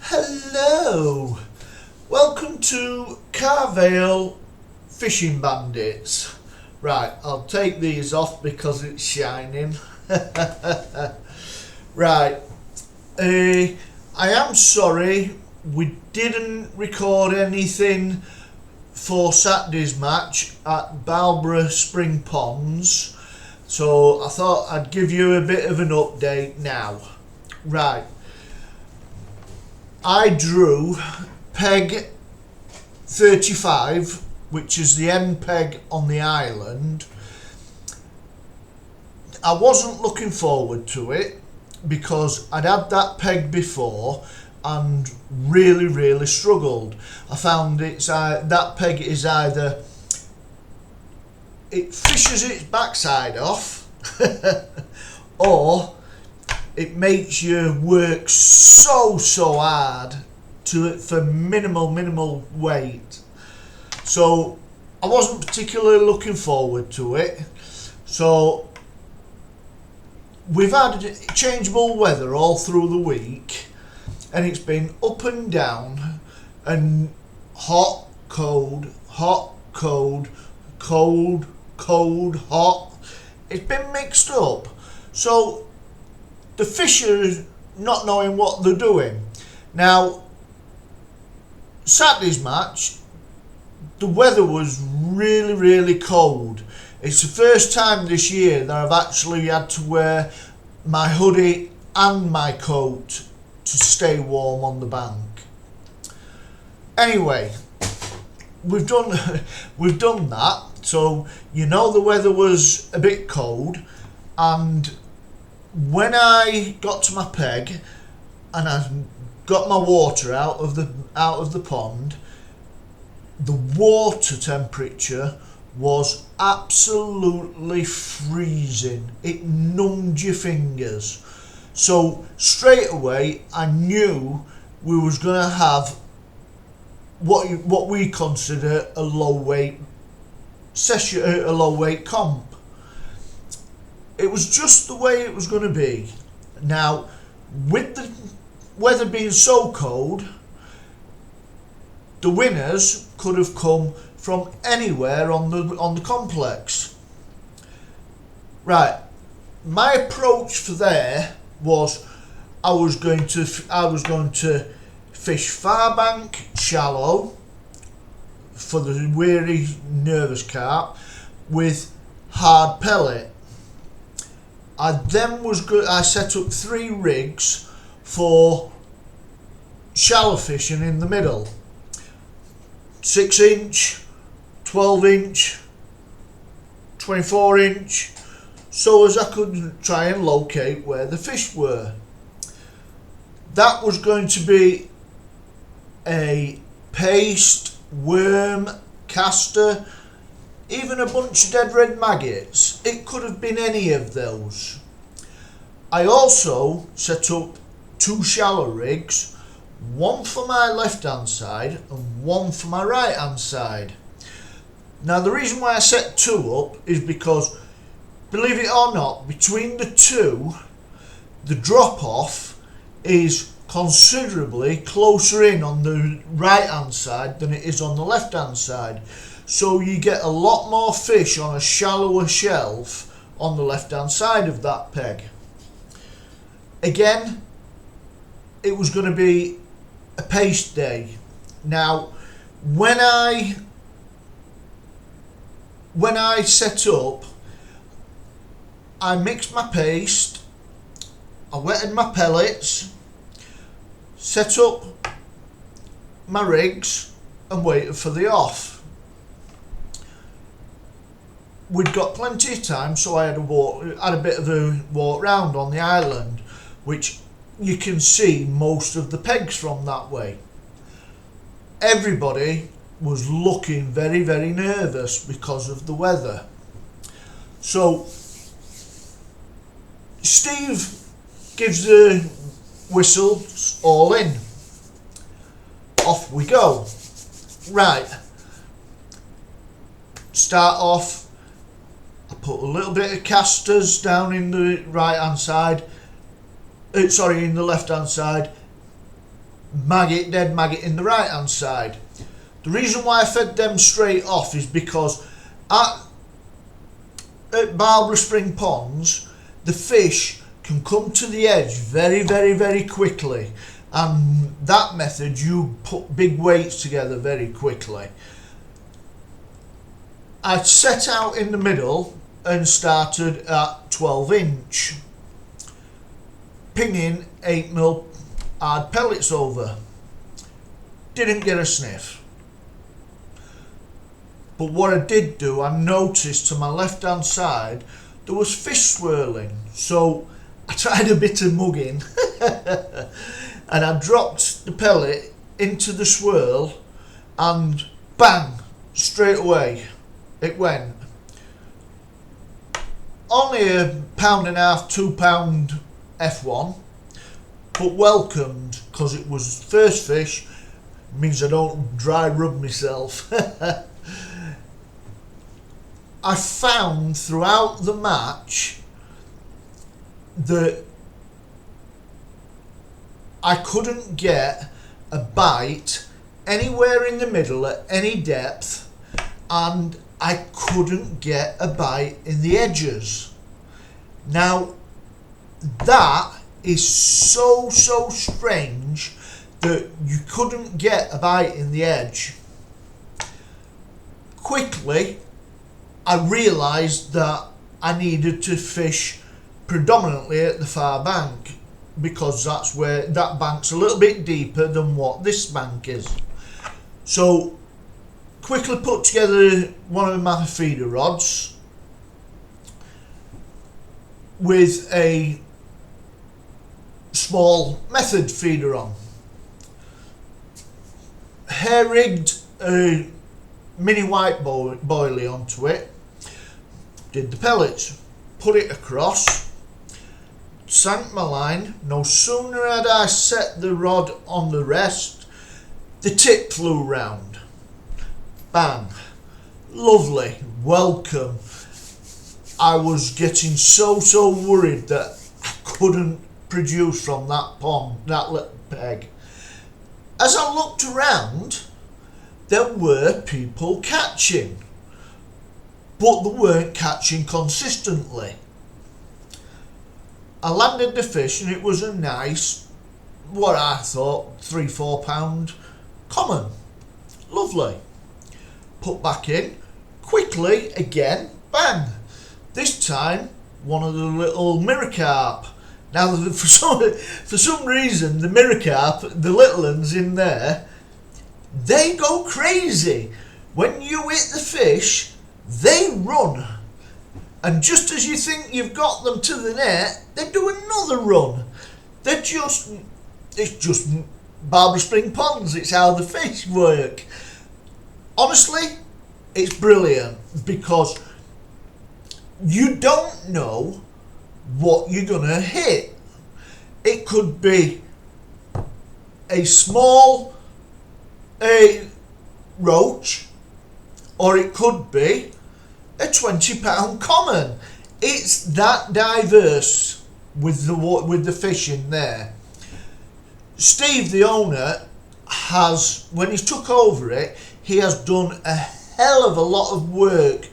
Hello, welcome to Carvale Fishing Bandits. Right, I'll take these off because it's shining. Right, I am sorry we didn't record anything for Saturday's match at Barlbrough Spring Ponds, so I thought I'd give you a bit of an update now. Right, I drew peg 35, which is the end peg on the island. I wasn't looking forward to it because I'd had that peg before and really struggled. I found that peg is either it fishes its backside off or it makes you work so hard for minimal weight. So I wasn't particularly looking forward to it. So we've had changeable weather all through the week, and it's been up and down and hot, cold, hot, cold, cold, cold, hot. It's been mixed up. So the fish are not knowing what they're doing. Now, Saturday's match, the weather was really cold. It's the first time this year that I've actually had to wear my hoodie and my coat to stay warm on the bank. Anyway, we've done that. So you know the weather was a bit cold, and when I got to my peg and I got my water out of the pond, the water temperature was absolutely freezing. It numbed your fingers. So straight away I knew we was going to have what we consider a low weight session, a low weight comp. It was just the way it was going to be. Now, with the weather being so cold, the winners could have come from anywhere on the complex. Right, my approach for there was I was going to fish far bank shallow for the weary, nervous carp with hard pellet. I set up 3 rigs for shallow fishing in the middle. 6 inch, 12 inch, 24 inch, so as I could try and locate where the fish were. That was going to be a paste, worm, caster, even a bunch of dead red maggots. It could have been any of those. I also set up 2 shallow rigs, one for my left hand side and one for my right hand side. Now the reason why I set 2 up is because, believe it or not, between the 2 the drop off is considerably closer in on the right hand side than it is on the left hand side. So you get a lot more fish on a shallower shelf on the left hand side of that peg. Again, it was going to be a paste day. Now, when I set up, I mixed my paste, I wetted my pellets, set up my rigs and waited for the off. We'd got plenty of time, so I had a bit of a walk round on the island, which you can see most of the pegs from that way. Everybody was looking very nervous because of the weather. So Steve gives the whistle, all in. Off we go. Right, start off. I put a little bit of casters down in the right hand side, in the left hand side, maggot, dead maggot in the right hand side. The reason why I fed them straight off is because at Barlbrough Spring Ponds, the fish can come to the edge very, very, very quickly, and that method you put big weights together very quickly. I set out in the middle and started at 12 inch, pinging 8mm hard pellets over. Didn't get a sniff. But what I did do, I noticed to my left hand side there was fish swirling, so I tried a bit of mugging and I dropped the pellet into the swirl and bang, straight away it went. Only £1.5, £2 F1, but welcomed, because it was first fish, means I don't dry rub myself. I found throughout the match that I couldn't get a bite anywhere in the middle at any depth, and I couldn't get a bite in the edges. Now that is so strange that you couldn't get a bite in the edge. Quickly I realised that I needed to fish predominantly at the far bank, because that's where that bank's a little bit deeper than what this bank is. So quickly put together one of my feeder rods with a small method feeder on, hair rigged a mini white boilie onto it, did the pellets, put it across, sank my line. No sooner had I set the rod on the rest, the tip flew round. Bang. Lovely. Welcome. I was getting so worried that I couldn't produce from that pond, that little peg. As I looked around, there were people catching, but they weren't catching consistently. I landed the fish and it was a nice, what I thought, £3-4 common. Lovely. Put back in, quickly again, bang. This time, one of the little mirror carp. Now, for some reason, the mirror carp, the little ones in there, they go crazy. When you hit the fish, they run. And just as you think you've got them to the net, they do another run. It's just Barlbrough Spring Ponds. It's how the fish work. Honestly, it's brilliant, because you don't know what you're gonna hit. It could be a small roach, or it could be a £20 common. It's that diverse with the fish in there. Steve, the owner, has, when he's took over it, he has done a hell of a lot of work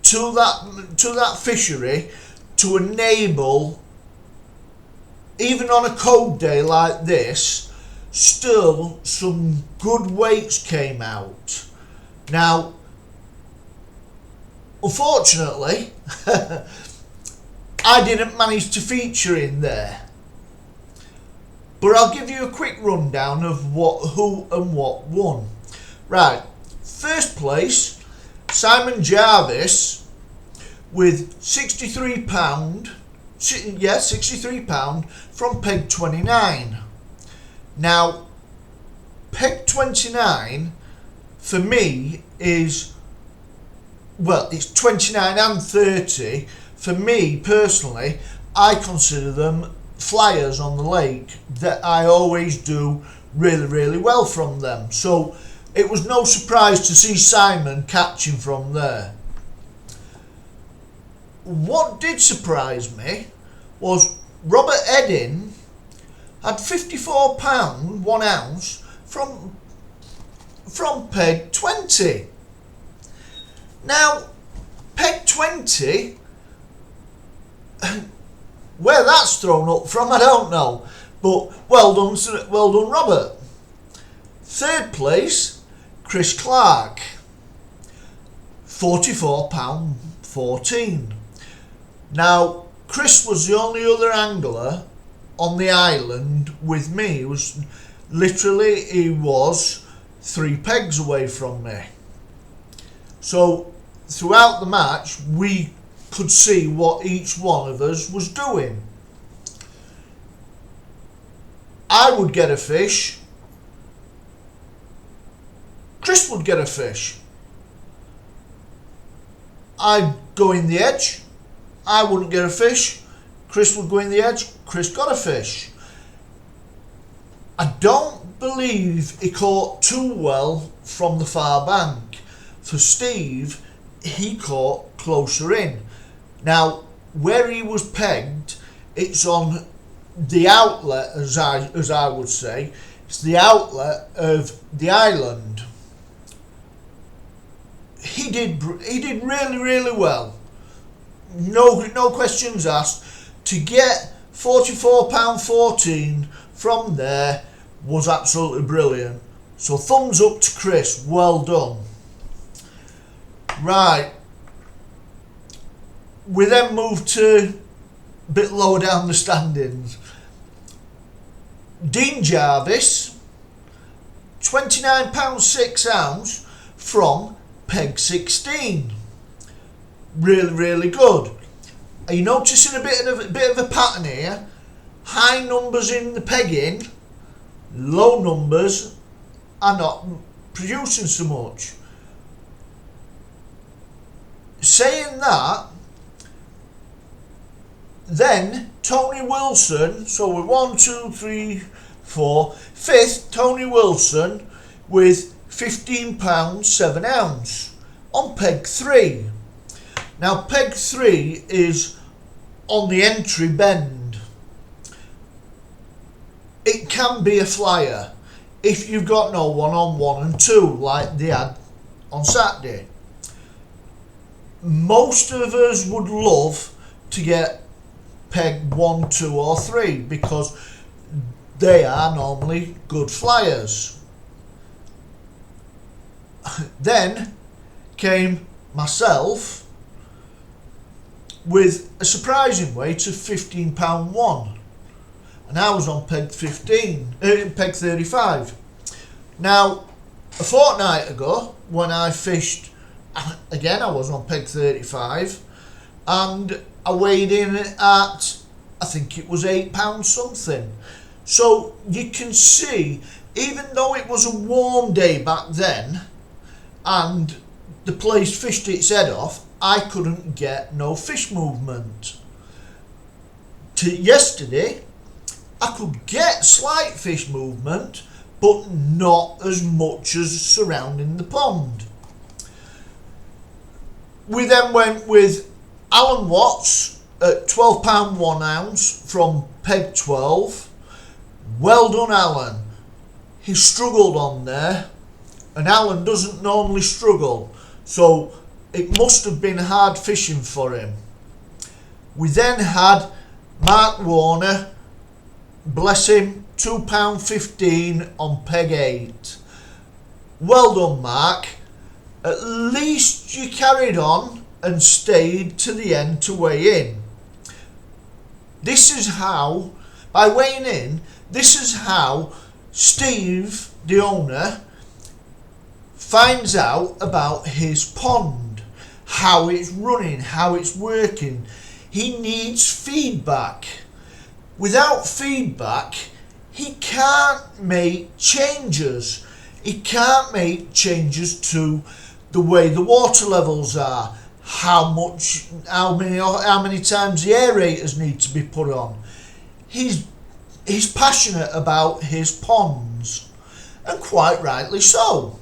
to that fishery to enable, even on a cold day like this, still some good weights came out. Now, unfortunately, I didn't manage to feature in there, but I'll give you a quick rundown of who and what won. Right, first place, Simon Jarvis with £63, £63 from peg 29. Now, peg 29 for me is, well, it's 29 and 30. For me personally, I consider them flyers on the lake, that I always do really well from them. So it was no surprise to see Simon catching from there. What did surprise me was Robert Edding had £54 1 ounce from peg 20. Now, peg 20, where that's thrown up from, I don't know. But well done, Robert. Third place, Chris Clark, £44.14. Now, Chris was the only other angler on the island with me. He was 3 pegs away from me. So throughout the match, we could see what each one of us was doing. I would get a fish. Chris would get a fish. I'd go in the edge. I wouldn't get a fish. Chris would go in the edge. Chris got a fish. I don't believe he caught too well from the far bank. For Steve, he caught closer in. Now, where he was pegged, it's on the outlet, as I would say. It's the outlet of the island. He did really, really well. No questions asked. To get £44.14 from there was absolutely brilliant. So thumbs up to Chris. Well done. Right. We then moved to a bit lower down the standings. Dean Jarvis, £29 6 ounce from peg 16. Really, really good. Are you noticing a bit of a pattern here? High numbers in the pegging, low numbers are not producing so much. Saying that, then Tony Wilson, so we're 1, 2, 3, 4, fifth, Tony Wilson with £15 7 ounce on peg 3. Now peg 3 is on the entry bend. It can be a flyer if you've got no one on 1 and 2 like they had on Saturday. Most of us would love to get peg 1, 2 or 3 because they are normally good flyers. Then came myself with a surprising weight of £15 1, and I was on peg 35. Now, a fortnight ago, when I fished again, I was on peg 35, and I weighed in at, I think it was £8 something. So you can see, even though it was a warm day back then, and the place fished its head off, I couldn't get no fish movement. Yesterday, I could get slight fish movement, but not as much as surrounding the pond. We then went with Alan Watts at £12 1 ounce from peg 12. Well done, Alan. He struggled on there, and Alan doesn't normally struggle, so it must have been hard fishing for him. We then had Mark Warner, bless him, £2.15 on peg 8. Well done, Mark. At least you carried on and stayed to the end to weigh in. This is how, by weighing in, this is how Steve, the owner, finds out about his pond, how it's running, how it's working. He needs feedback. Without feedback, he can't make changes. He can't make changes to the way the water levels are, how many times the aerators need to be put on. He's passionate about his ponds, and quite rightly so.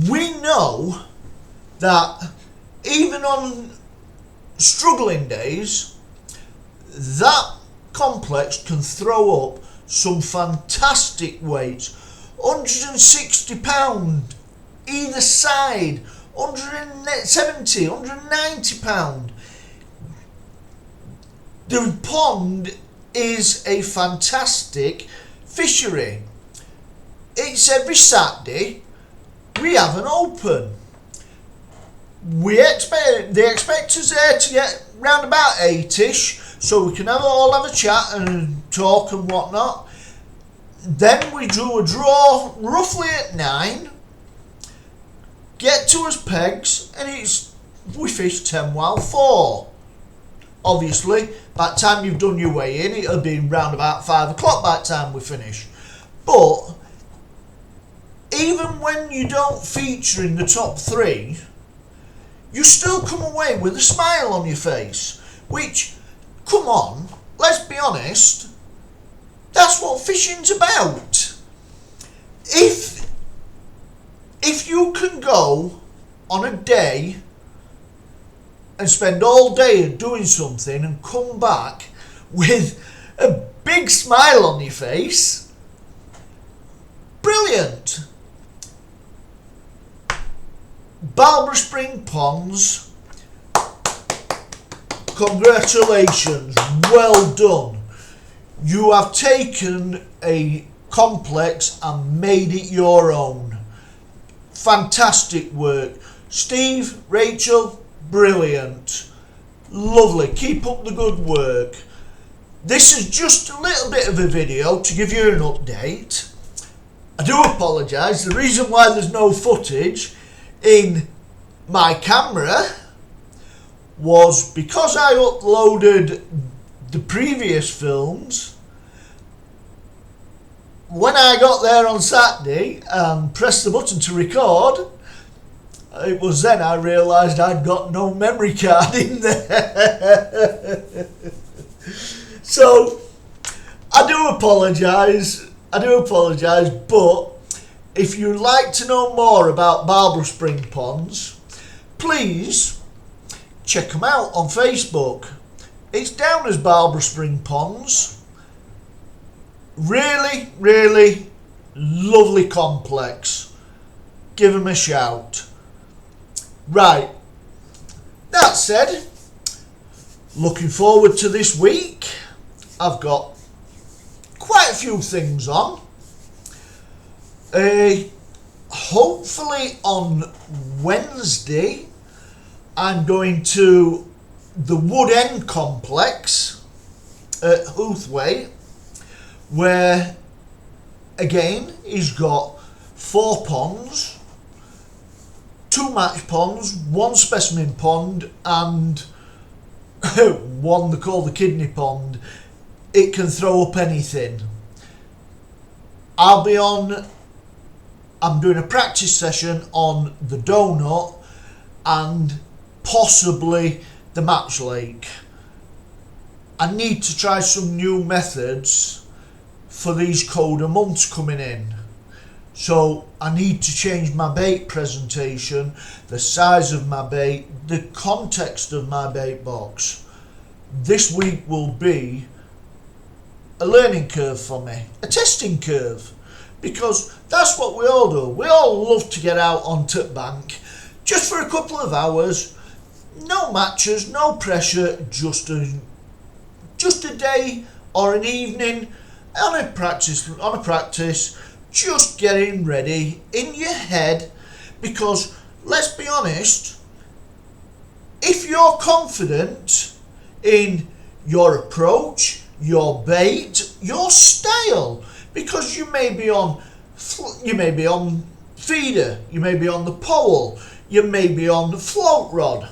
We know that even on struggling days, that complex can throw up some fantastic weights. £160 either side, £170, £190. The pond is a fantastic fishery. It's every Saturday we have an open. They expect us there to get round about 8ish, so we can all have a chat and talk and whatnot. Then we do a draw roughly at 9, get to us pegs, and we fish 10 while 4. Obviously, by the time you've done your weigh in, it'll be round about 5 o'clock by the time we finish. But even when you don't feature in the top 3, you still come away with a smile on your face. Which, come on, let's be honest, that's what fishing's about. If you can go on a day and spend all day doing something and come back with a big smile on your face, brilliant. Barlbrough Spring Ponds, congratulations, well done. You have taken a complex and made it your own. Fantastic work. Steve, Rachel, brilliant. Lovely. Keep up the good work. This is just a little bit of a video to give you an update. I do apologise. The reason why there's no footage in my camera was because I uploaded the previous films. When I got there on Saturday and pressed the button to record, it was then I realised I'd got no memory card in there. So I do apologise, but if you'd like to know more about Barlbrough Spring Ponds, please check them out on Facebook. It's down as Barlbrough Spring Ponds. Really, really lovely complex. Give them a shout. Right, that said, looking forward to this week. I've got quite a few things on. Hopefully on Wednesday I'm going to the Wood End complex at Hoothway, where again he's got 4 ponds, 2 match ponds, 1 specimen pond and one they call the kidney pond. It can throw up anything. I'm doing a practice session on the donut and possibly the match lake. I need to try some new methods for these colder months coming in. So I need to change my bait presentation, the size of my bait, the context of my bait box. This week will be a learning curve for me, a testing curve, because that's what we all do. We all love to get out onto the bank just for a couple of hours, no matches, no pressure, just a day or an evening on a practice, just getting ready in your head. Because let's be honest, if you're confident in your approach, your bait, your style, because you may be on feeder, you may be on the pole, you may be on the float rod.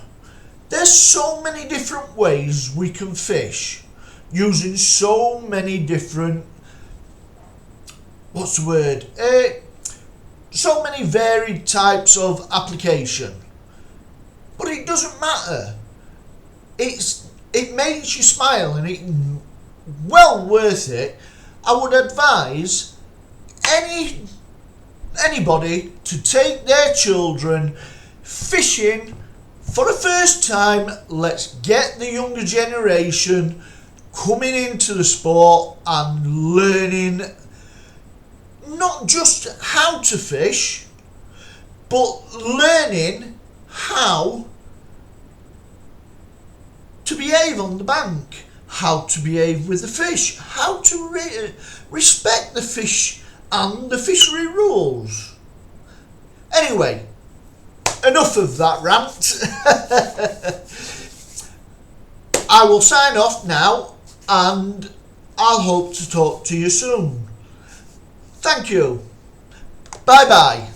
There's so many different ways we can fish using so many different, so many varied types of application. But it doesn't matter. It makes you smile and it's well worth it. I would advise anybody to take their children fishing for the first time. Let's get the younger generation coming into the sport and learning not just how to fish, but learning how to behave on the bank, how to behave with the fish, how to respect the fish and the fishery rules. Anyway, enough of that rant. I will sign off now, and I'll hope to talk to you soon. Thank you. Bye bye.